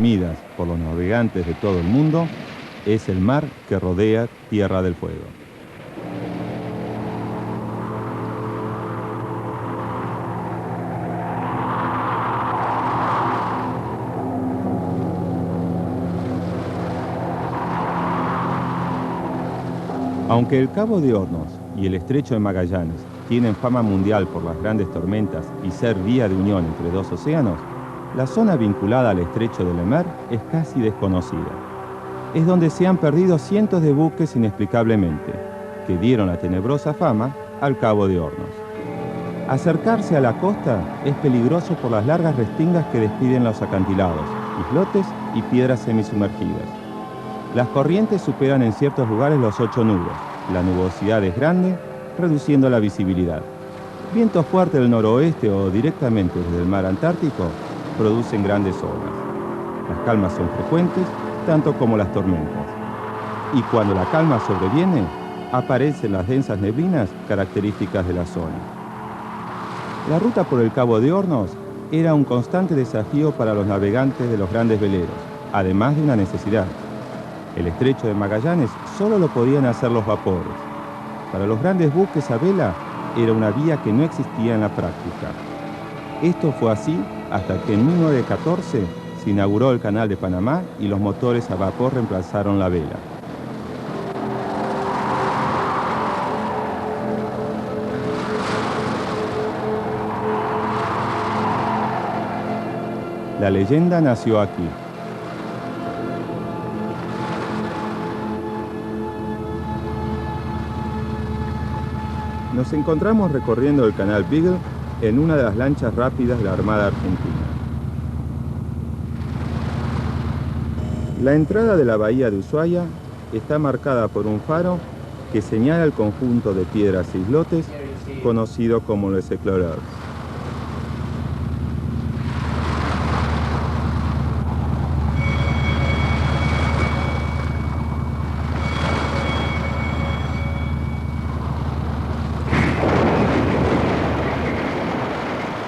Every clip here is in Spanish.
temidas por los navegantes de todo el mundo, es el mar que rodea Tierra del Fuego. Aunque el Cabo de Hornos y el Estrecho de Magallanes tienen fama mundial por las grandes tormentas y ser vía de unión entre dos océanos, la zona vinculada al Estrecho de Le Maire es casi desconocida. Es donde se han perdido cientos de buques inexplicablemente, que dieron la tenebrosa fama al Cabo de Hornos. Acercarse a la costa es peligroso por las largas restingas que despiden los acantilados, islotes y piedras semisumergidas. Las corrientes superan en ciertos lugares los 8 nudos. La nubosidad es grande, reduciendo la visibilidad. Vientos fuertes del noroeste o directamente desde el mar Antártico producen grandes olas. Las calmas son frecuentes, tanto como las tormentas. Y cuando la calma sobreviene, aparecen las densas neblinas características de la zona. La ruta por el Cabo de Hornos era un constante desafío para los navegantes de los grandes veleros, además de una necesidad. El Estrecho de Magallanes solo lo podían hacer los vapores. Para los grandes buques a vela era una vía que no existía en la práctica. Esto fue así hasta que en 1914 se inauguró el Canal de Panamá y los motores a vapor reemplazaron la vela. La leyenda nació aquí. Nos encontramos recorriendo el canal Beagle en una de las lanchas rápidas de la Armada Argentina. La entrada de la bahía de Ushuaia está marcada por un faro que señala el conjunto de piedras e islotes conocido como Les Éclaireurs.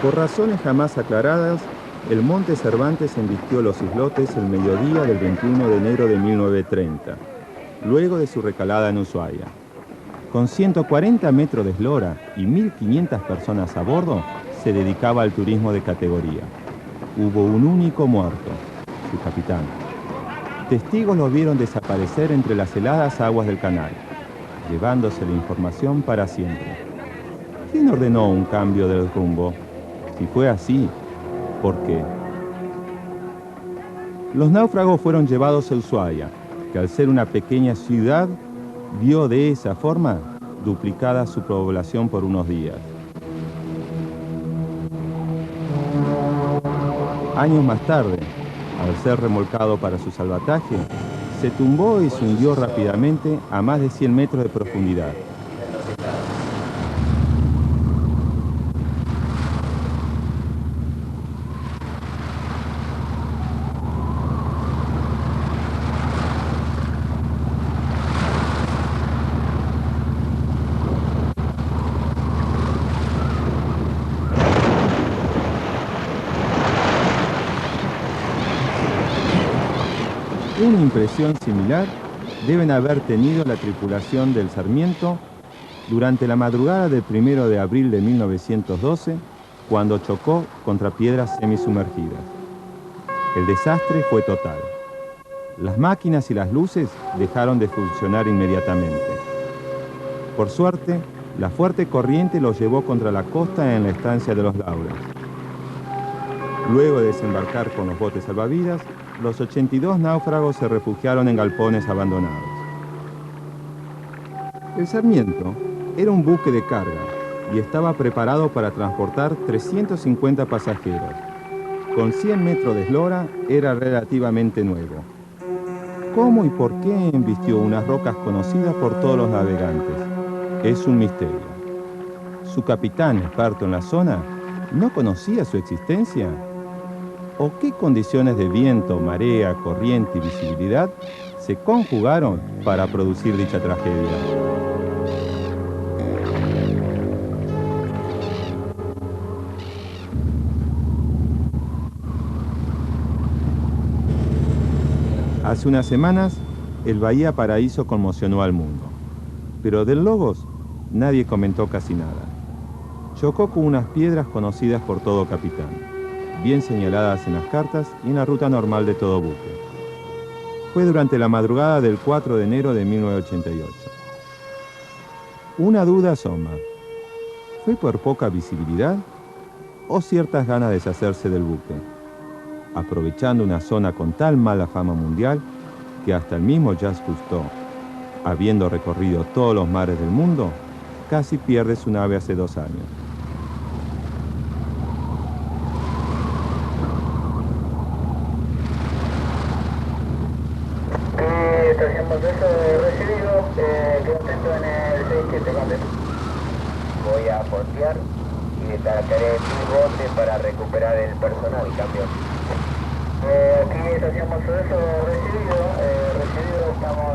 Por razones jamás aclaradas, el Monte Cervantes embistió los islotes el mediodía del 21 de enero de 1930, luego de su recalada en Ushuaia. Con 140 metros de eslora y 1.500 personas a bordo, se dedicaba al turismo de categoría. Hubo un único muerto, su capitán. Testigos lo vieron desaparecer entre las heladas aguas del canal, llevándose la información para siempre. ¿Quién ordenó un cambio del rumbo? Si fue así, ¿por qué? Los náufragos fueron llevados a Ushuaia, que al ser una pequeña ciudad, vio de esa forma duplicada su población por unos días. Años más tarde, al ser remolcado para su salvataje, se tumbó y se hundió rápidamente a más de 100 metros de profundidad. Una impresión similar deben haber tenido la tripulación del Sarmiento durante la madrugada del 1 de abril de 1912, cuando chocó contra piedras semisumergidas. El desastre fue total. Las máquinas y las luces dejaron de funcionar inmediatamente. Por suerte, la fuerte corriente los llevó contra la costa en la estancia de los Lauros. Luego de desembarcar con los botes salvavidas, los 82 náufragos se refugiaron en galpones abandonados. El Sarmiento era un buque de carga y estaba preparado para transportar 350 pasajeros. Con 100 metros de eslora era relativamente nuevo. ¿Cómo y por qué embistió unas rocas conocidas por todos los navegantes? Es un misterio. ¿Su capitán, experto en la zona, no conocía su existencia? ¿O qué condiciones de viento, marea, corriente y visibilidad se conjugaron para producir dicha tragedia? Hace unas semanas, el Bahía Paraíso conmocionó al mundo. Pero del Logos, nadie comentó casi nada. Chocó con unas piedras conocidas por todo capitán, bien señaladas en las cartas y en la ruta normal de todo buque. Fue durante la madrugada del 4 de enero de 1988. Una duda asoma. ¿Fue por poca visibilidad o ciertas ganas de deshacerse del buque? Aprovechando una zona con tal mala fama mundial que hasta el mismo Jacques Cousteau, habiendo recorrido todos los mares del mundo, casi pierde su nave hace 2 años. Estación Monteso recibido, quedo atento en el 67, ¿vale? Voy a portear y descargaré mi bote para recuperar el personal, cambio. Aquí estación Monteso recibido, estamos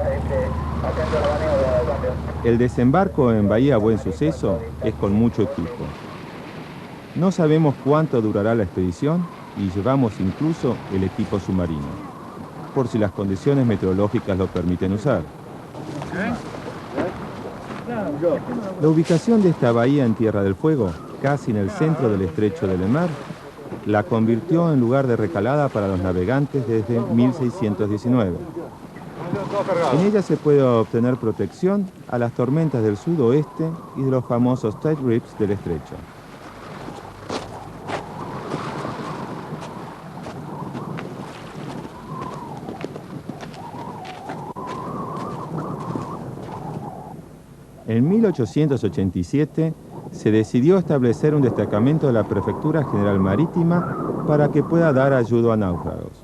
haciendo el baneo de cambio. El desembarco en Bahía Buen Suceso es con mucho equipo. No sabemos cuánto durará la expedición y llevamos incluso el equipo submarino, por si las condiciones meteorológicas lo permiten usar. La ubicación de esta bahía en Tierra del Fuego, casi en el centro del estrecho de Le Maire, la convirtió en lugar de recalada para los navegantes desde 1619. En ella se puede obtener protección a las tormentas del sudoeste y de los famosos tide rips del estrecho. En 1887 se decidió establecer un destacamento de la Prefectura General Marítima para que pueda dar ayuda a náufragos.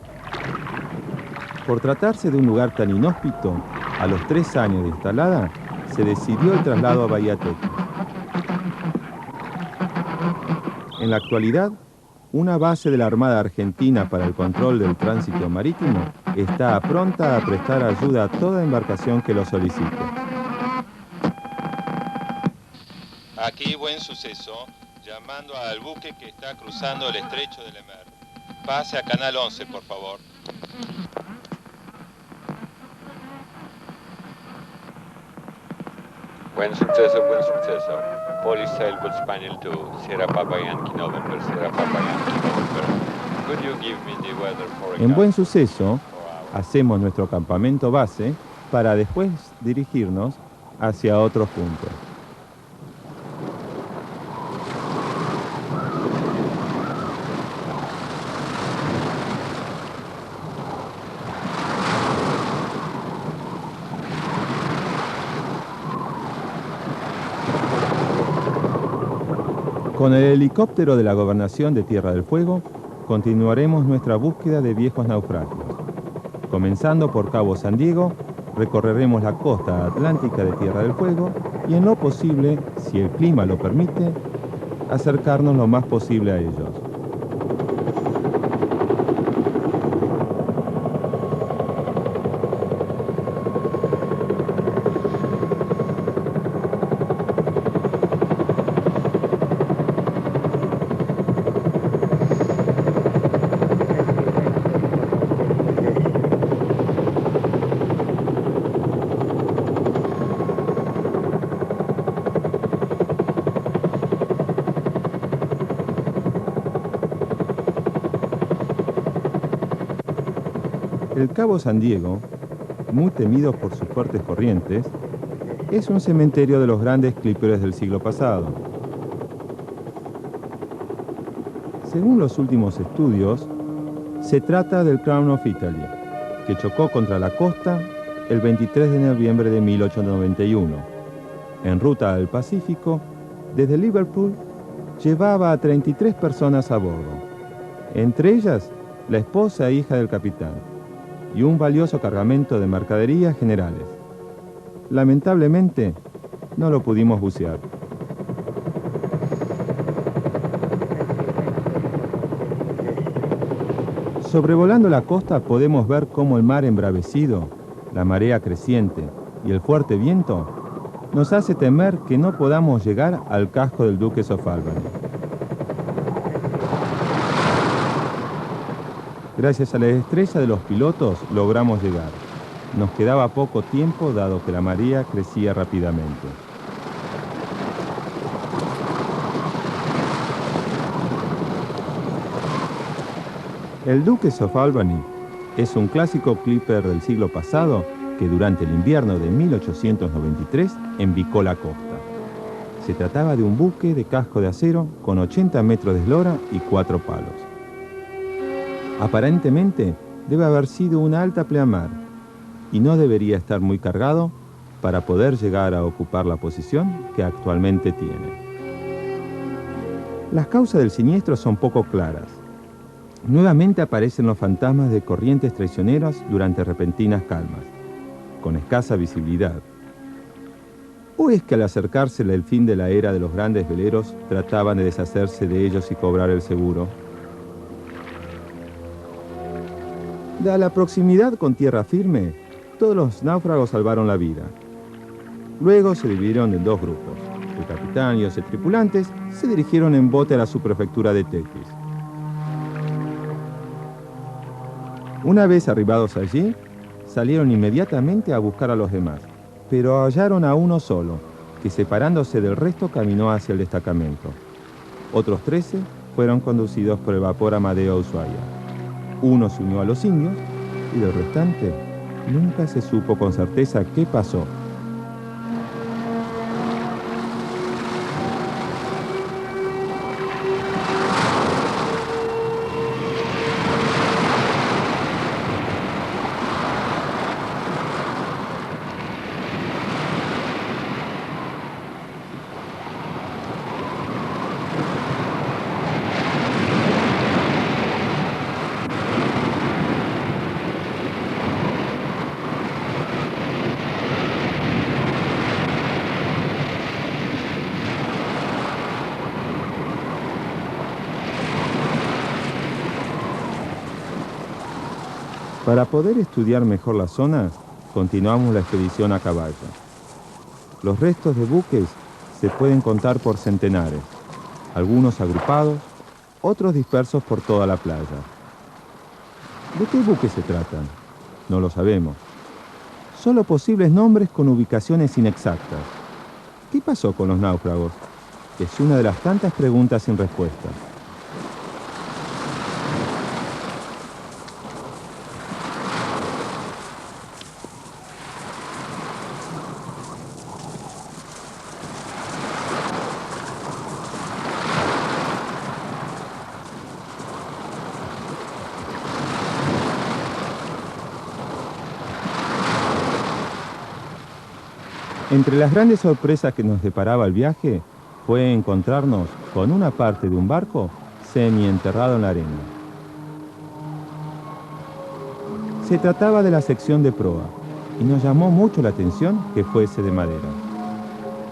Por tratarse de un lugar tan inhóspito, a los 3 años de instalada, se decidió el traslado a Bahía Teque. En la actualidad, una base de la Armada Argentina para el control del tránsito marítimo está pronta a prestar ayuda a toda embarcación que lo solicite. Aquí Buen Suceso, llamando al buque que está cruzando el estrecho de Le Maire. Pase a Canal 11, por favor. Buen Suceso, Buen Suceso. Polish Sailboat Spaniel 2, Sierra Papa Yankee November, Sierra Papa Yankee November. Could you give me the weather forecast? En Buen Suceso, hacemos nuestro campamento base para después dirigirnos hacia otros puntos. Con el helicóptero de la Gobernación de Tierra del Fuego, continuaremos nuestra búsqueda de viejos naufragios. Comenzando por Cabo San Diego, recorreremos la costa atlántica de Tierra del Fuego y en lo posible, si el clima lo permite, acercarnos lo más posible a ellos. El Cabo San Diego, muy temido por sus fuertes corrientes, es un cementerio de los grandes clíperes del siglo pasado. Según los últimos estudios, se trata del Crown of Italy, que chocó contra la costa el 23 de noviembre de 1891. En ruta al Pacífico, desde Liverpool, llevaba a 33 personas a bordo, entre ellas la esposa e hija del capitán, y un valioso cargamento de mercaderías generales. Lamentablemente, no lo pudimos bucear. Sobrevolando la costa podemos ver cómo el mar embravecido, la marea creciente y el fuerte viento nos hace temer que no podamos llegar al casco del Duchess of Albany. Gracias a la destreza de los pilotos logramos llegar. Nos quedaba poco tiempo dado que la marea crecía rápidamente. El Duchess of Albany es un clásico clipper del siglo pasado que durante el invierno de 1893 embicó la costa. Se trataba de un buque de casco de acero con 80 metros de eslora y 4 palos. Aparentemente debe haber sido una alta pleamar y no debería estar muy cargado para poder llegar a ocupar la posición que actualmente tiene. Las causas del siniestro son poco claras. Nuevamente aparecen los fantasmas de corrientes traicioneras durante repentinas calmas, con escasa visibilidad. ¿O es que al acercarse el fin de la era de los grandes veleros trataban de deshacerse de ellos y cobrar el seguro? Dada la proximidad con tierra firme, todos los náufragos salvaron la vida. Luego se dividieron en 2 grupos. El capitán y 11 tripulantes se dirigieron en bote a la subprefectura de Tequis. Una vez arribados allí, salieron inmediatamente a buscar a los demás, pero hallaron a uno solo, que separándose del resto caminó hacia el destacamento. Otros 13 fueron conducidos por el vapor Amadeo Ushuaia. Uno se unió a los indios y del restante nunca se supo con certeza qué pasó. Para poder estudiar mejor la zona, continuamos la expedición a caballo. Los restos de buques se pueden contar por centenares, algunos agrupados, otros dispersos por toda la playa. ¿De qué buques se tratan? No lo sabemos. Solo posibles nombres con ubicaciones inexactas. ¿Qué pasó con los náufragos? Es una de las tantas preguntas sin respuesta. Entre las grandes sorpresas que nos deparaba el viaje fue encontrarnos con una parte de un barco semi-enterrado en la arena. Se trataba de la sección de proa y nos llamó mucho la atención que fuese de madera.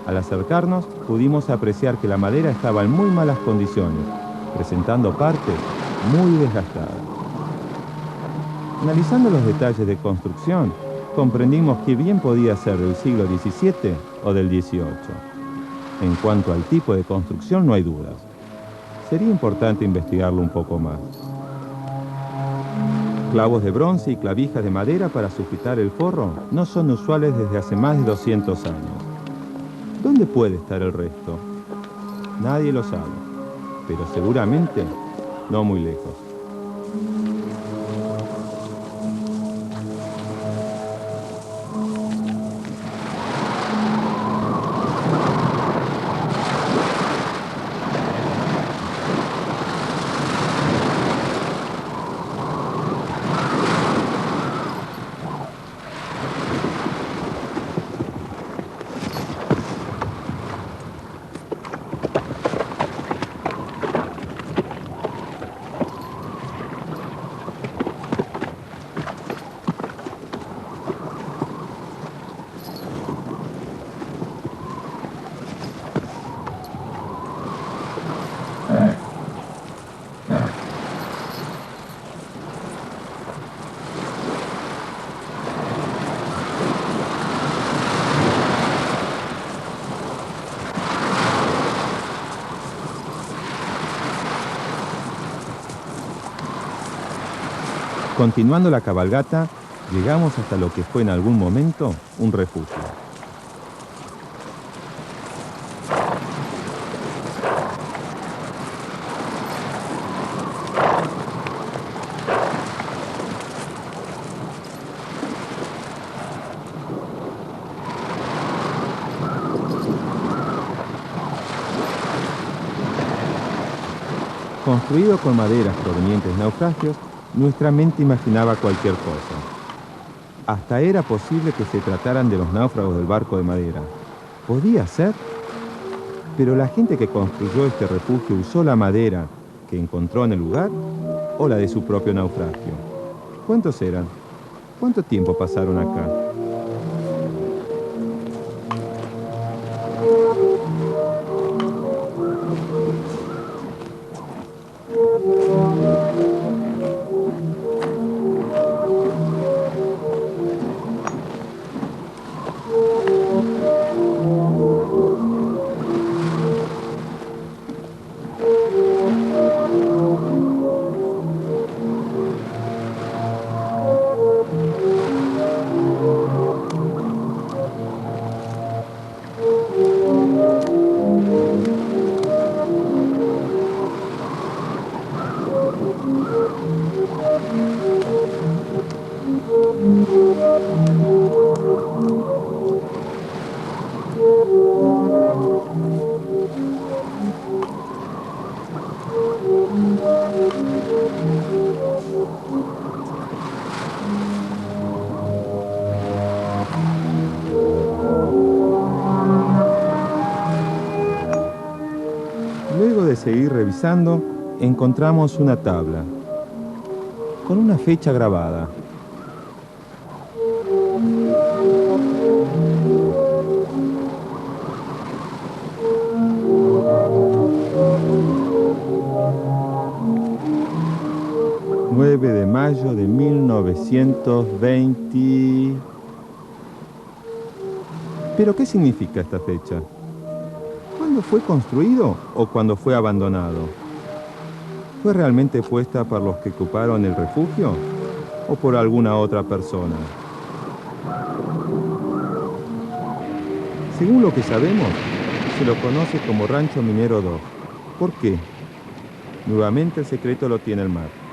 Al acercarnos pudimos apreciar que la madera estaba en muy malas condiciones, presentando partes muy desgastadas. Analizando los detalles de construcción, comprendimos que bien podía ser del siglo XVII o del XVIII. En cuanto al tipo de construcción no hay dudas. Sería importante investigarlo un poco más. Clavos de bronce y clavijas de madera para sujetar el forro no son usuales desde hace más de 200 años. ¿Dónde puede estar el resto? Nadie lo sabe, pero seguramente no muy lejos. continuando la cabalgata, llegamos hasta lo que fue en algún momento un refugio. Construido con maderas provenientes de naufragios, nuestra mente imaginaba cualquier cosa. Hasta era posible que se trataran de los náufragos del barco de madera. ¿Podía ser? Pero la gente que construyó este refugio usó la madera que encontró en el lugar o la de su propio naufragio. ¿Cuántos eran? ¿Cuánto tiempo pasaron acá? Luego de seguir revisando, encontramos una tabla con una fecha grabada. ...9 de mayo de 1920... ¿Pero qué significa esta fecha? ¿Cuándo fue construido o cuándo fue abandonado? ¿Fue realmente puesta por los que ocuparon el refugio o por alguna otra persona? Según lo que sabemos, se lo conoce como Rancho Minero 2. ¿Por qué? Nuevamente el secreto lo tiene el mar.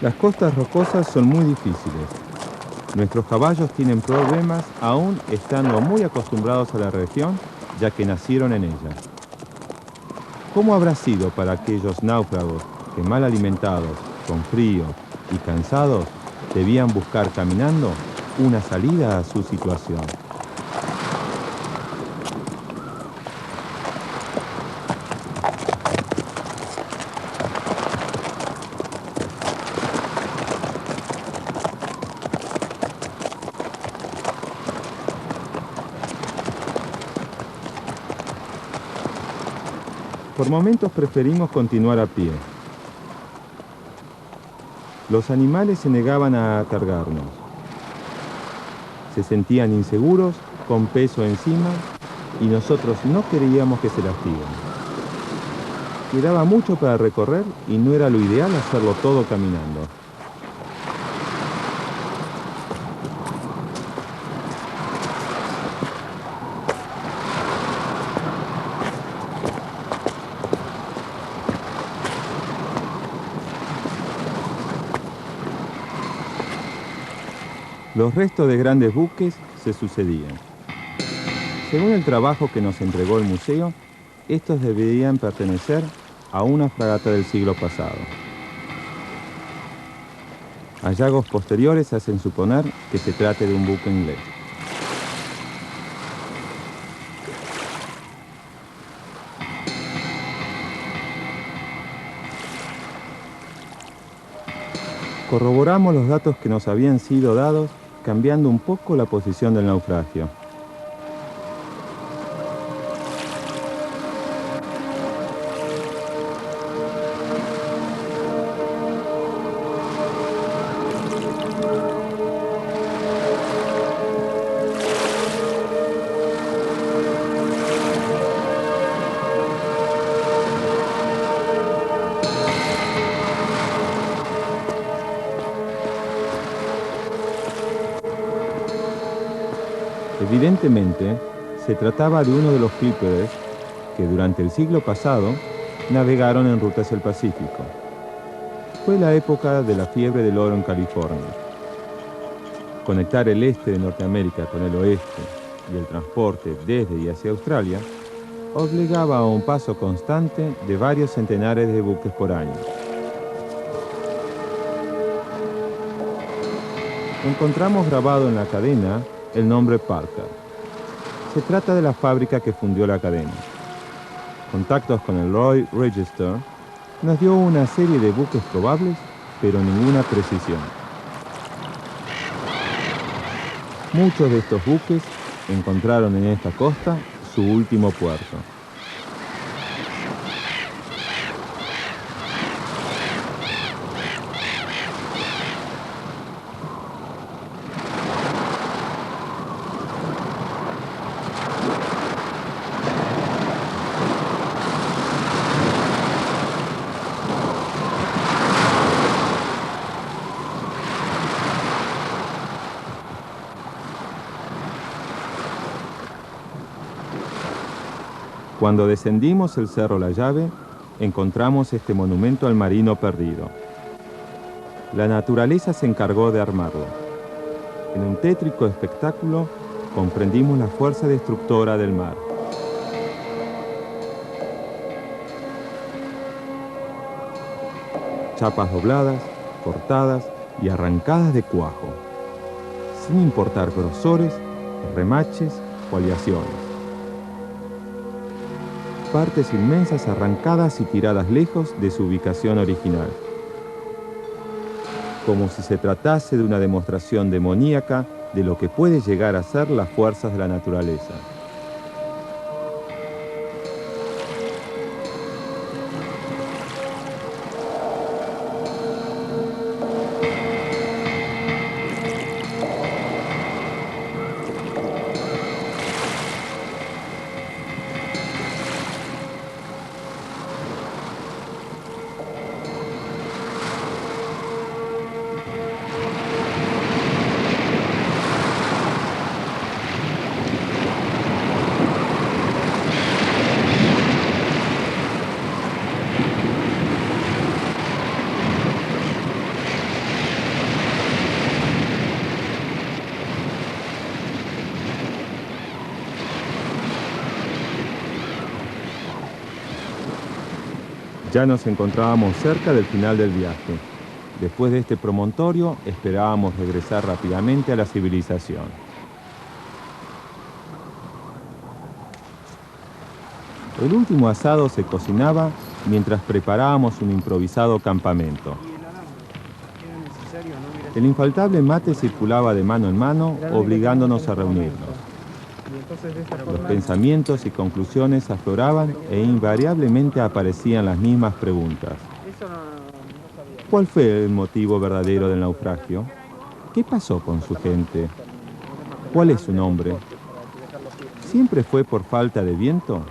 Las costas rocosas son muy difíciles. Nuestros caballos tienen problemas aún estando muy acostumbrados a la región, ya que nacieron en ella. ¿Cómo habrá sido para aquellos náufragos que, mal alimentados, con frío y cansados, debían buscar caminando una salida a su situación? Por momentos preferimos continuar a pie. Los animales se negaban a cargarnos. Se sentían inseguros, con peso encima, y nosotros no queríamos que se lastimen. Quedaba mucho para recorrer y no era lo ideal hacerlo todo caminando. Los restos de grandes buques se sucedían. Según el trabajo que nos entregó el museo, estos deberían pertenecer a una fragata del siglo pasado. Hallazgos posteriores hacen suponer que se trate de un buque inglés. Corroboramos los datos que nos habían sido dados, cambiando un poco la posición del naufragio. Evidentemente, se trataba de uno de los clíperes que durante el siglo pasado navegaron en ruta hacia el Pacífico. Fue la época de la fiebre del oro en California. Conectar el este de Norteamérica con el oeste y el transporte desde y hacia Australia obligaba a un paso constante de varios centenares de buques por año. Encontramos grabado en la cadena el nombre Parker. Se trata de la fábrica que fundió la cadena. Contactos con el Lloyd's Register nos dio una serie de buques probables, pero ninguna precisión. Muchos de estos buques encontraron en esta costa su último puerto. Cuando descendimos el Cerro La Llave, encontramos este monumento al marino perdido. La naturaleza se encargó de armarlo. En un tétrico espectáculo, comprendimos la fuerza destructora del mar. Chapas dobladas, cortadas y arrancadas de cuajo, sin importar grosores, remaches o aleaciones. Partes inmensas arrancadas y tiradas lejos de su ubicación original, como si se tratase de una demostración demoníaca de lo que puede llegar a ser las fuerzas de la naturaleza. Ya nos encontrábamos cerca del final del viaje. Después de este promontorio, esperábamos regresar rápidamente a la civilización. El último asado se cocinaba mientras preparábamos un improvisado campamento. El infaltable mate circulaba de mano en mano, obligándonos a reunirnos. Los pensamientos y conclusiones afloraban e invariablemente aparecían las mismas preguntas. ¿Cuál fue el motivo verdadero del naufragio? ¿Qué pasó con su gente? ¿Cuál es su nombre? ¿Siempre fue por falta de viento?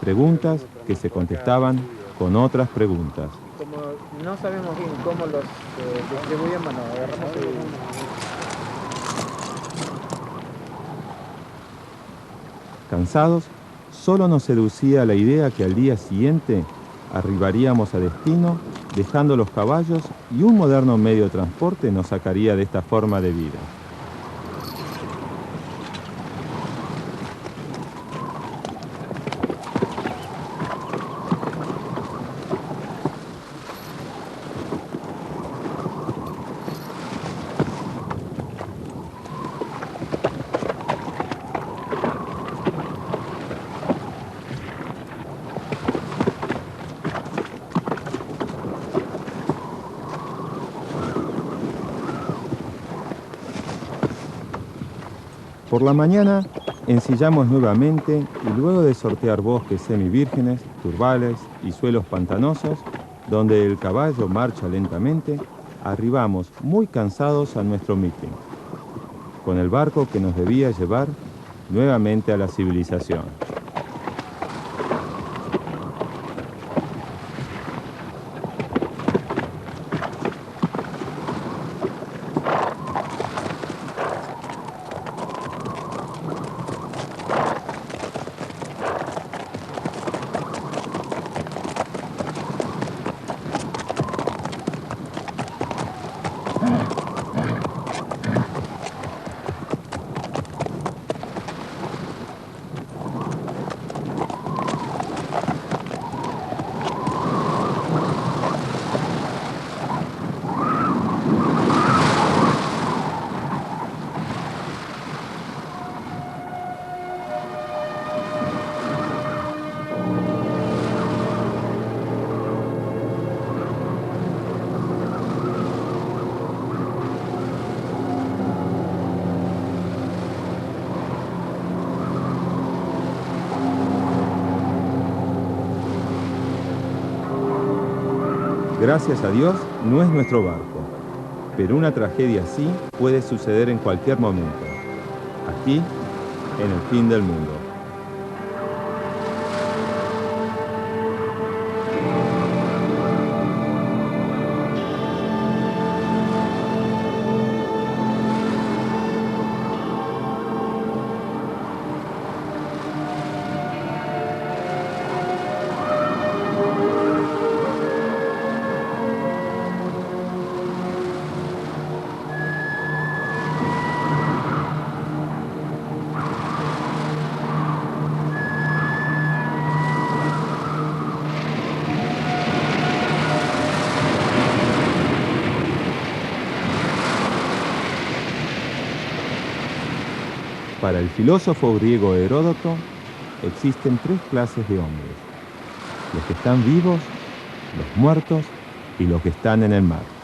Preguntas que se contestaban con otras preguntas. Como no sabemos bien cómo los distribuyen, bueno, agarramos Cansados, solo nos seducía la idea que al día siguiente arribaríamos a destino, dejando los caballos, y un moderno medio de transporte nos sacaría de esta forma de vida. Por la mañana ensillamos nuevamente y luego de sortear bosques semivírgenes, turbales y suelos pantanosos, donde el caballo marcha lentamente, arribamos muy cansados a nuestro mitin, con el barco que nos debía llevar nuevamente a la civilización. Gracias a Dios, no es nuestro barco, pero una tragedia así puede suceder en cualquier momento, aquí, en el fin del mundo. Para el filósofo griego Heródoto, existen tres clases de hombres: los que están vivos, los muertos y los que están en el mar.